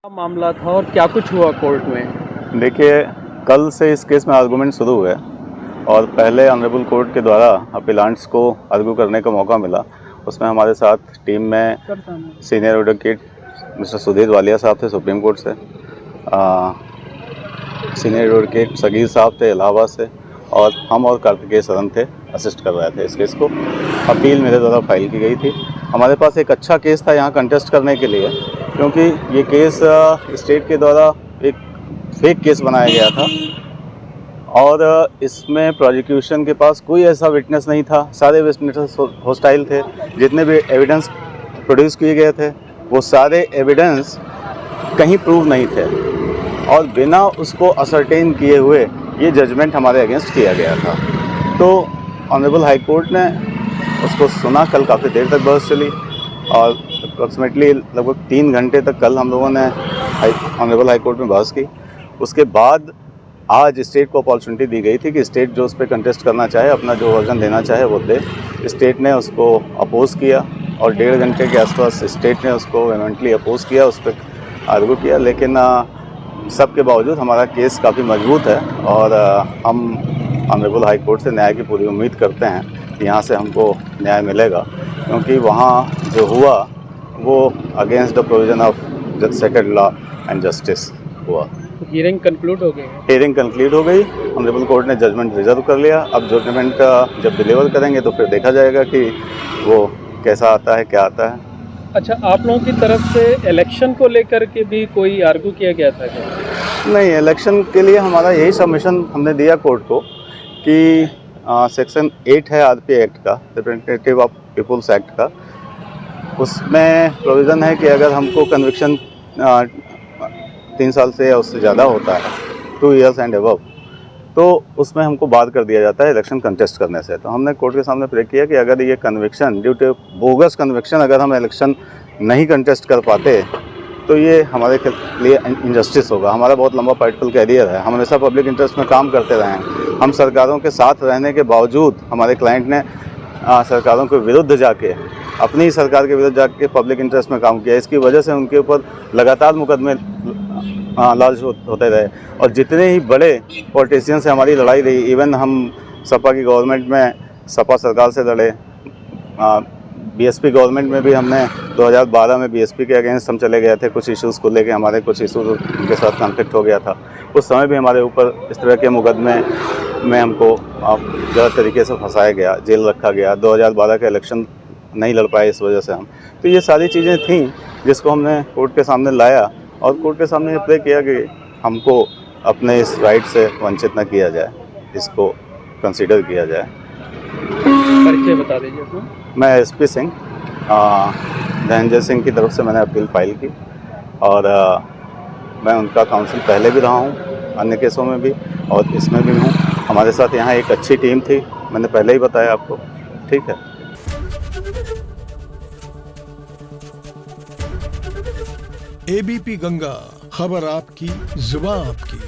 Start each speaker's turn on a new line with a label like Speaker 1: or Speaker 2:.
Speaker 1: क्या मामला था और क्या कुछ हुआ कोर्ट में?
Speaker 2: देखिए, कल से इस केस में आर्गूमेंट शुरू हुए और पहले ऑनरेबल कोर्ट के द्वारा अपीलांट्स को आर्गू करने का मौका मिला। उसमें हमारे साथ टीम में senior advocate mister Sudhir Walia साहब थे सुप्रीम कोर्ट से, सीनियर एडवोकेट सगीर साहब थे इलाहाबाद से, और हम और कार्तिकेय सरन थे, असिस्ट कर रहे थे इस केस को। अपील मेरे द्वारा फाइल की गई थी। हमारे पास एक अच्छा केस था यहाँ कंटेस्ट करने के लिए, क्योंकि ये केस स्टेट के द्वारा एक फेक केस बनाया गया था और इसमें प्रोसिक्यूशन के पास कोई ऐसा विटनेस नहीं था। सारे विटनेस हॉस्टाइल थे। जितने भी एविडेंस प्रोड्यूस किए गए थे वो सारे एविडेंस कहीं प्रूव नहीं थे और बिना उसको असरटेन किए हुए ये जजमेंट हमारे अगेंस्ट किया गया था। तो ऑनरेबल हाई कोर्ट ने उसको सुना। कल काफ़ी देर तक बहस चली और अप्रॉक्सीमेटली लगभग 3 घंटे तक कल हम लोगों ने ऑनरेबल हाई कोर्ट में बहस की। उसके बाद आज स्टेट को अपॉर्चुनिटी दी गई थी कि स्टेट जो उस पर कंटेस्ट करना चाहे, अपना जो वर्जन देना चाहे वो दे। स्टेट ने उसको अपोज़ किया और 1.5 घंटे के आसपास स्टेट ने उसको वेहेमेंटली अपोज़ किया, उस पर आर्गू किया। लेकिन सब के बावजूद हमारा केस काफ़ी मजबूत है और हम ऑनरेबल हाई कोर्ट से न्याय की पूरी उम्मीद करते हैं कि यहाँ से हमको न्याय मिलेगा, क्योंकि वहाँ जो हुआ वो against the provision of settled law and justice हुआ।
Speaker 1: हियरिंग कंक्लूड हो गई?
Speaker 2: हियरिंग कंक्लूड हो गई। ऑनरेबल कोर्ट ने जजमेंट रिजर्व कर लिया। अब जजमेंट जब डिलीवर करेंगे तो फिर देखा जाएगा कि वो कैसा आता है, क्या आता है।
Speaker 1: अच्छा, आप लोगों की तरफ से इलेक्शन को लेकर के भी कोई आर्गू किया गया था क्या?
Speaker 2: नहीं, इलेक्शन के लिए हमारा यही सबमिशन हमने दिया कोर्ट को कि सेक्शन 8 है आरपी एक्ट का, रिप्रेजेंटेटिव ऑफ पीपुल्स एक्ट का। उसमें प्रोविज़न है कि अगर हमको कन्विक्शन 3 साल से या उससे ज़्यादा होता है, 2 ईयर्स एंड अबव, तो उसमें हमको बात कर दिया जाता है इलेक्शन कंटेस्ट करने से। तो हमने कोर्ट के सामने प्रे किया कि अगर ये conviction due to bogus conviction अगर हम इलेक्शन नहीं कंटेस्ट कर पाते तो ये हमारे लिए इनजस्टिस होगा। हमारा बहुत लंबा पॉलिटिकल कैरियर है, हम हमेशा पब्लिक इंटरेस्ट में काम करते रहे हैं। हम सरकारों के साथ रहने के बावजूद हमारे क्लाइंट ने सरकारों के विरुद्ध जाके, अपनी ही सरकार के विरुद्ध जाके पब्लिक इंटरेस्ट में काम किया। इसकी वजह से उनके ऊपर लगातार मुकदमे लॉन्च होते रहे और जितने ही बड़े पॉलिटिशियन से हमारी लड़ाई रही, इवन हम सपा की गवर्नमेंट में सपा सरकार से लड़े, बीएसपी गवर्नमेंट में भी हमने 2012 में बीएसपी के अगेंस्ट हम चले गए थे। कुछ इश्यूज़ को लेके हमारे कुछ इश्यूज़ उनके साथ कॉन्फ्लिक्ट हो गया था। उस समय भी हमारे ऊपर इस तरह के मुकदमे में हमको गलत तरीके से फंसाया गया, जेल रखा गया। 2012 का इलेक्शन नहीं लड़ पाए इस वजह से हम। तो ये सारी चीज़ें थीं जिसको हमने कोर्ट के सामने लाया और कोर्ट के सामने ये प्रे किया कि हमको अपने इस राइट से वंचित न किया जाए, इसको कंसीडर किया जाए।
Speaker 1: परिचय बता दीजिए अपना।
Speaker 2: मैं एसपी सिंह, धनंजय सिंह की तरफ से मैंने अपील फाइल की और मैं उनका काउंसिल पहले भी रहा हूँ, अन्य केसों में भी और इसमें भी हूँ। हमारे साथ यहाँ एक अच्छी टीम थी, मैंने पहले ही बताया आपको। ठीक है।
Speaker 3: एबीपी गंगा, खबर आपकी, जुबान आपकी।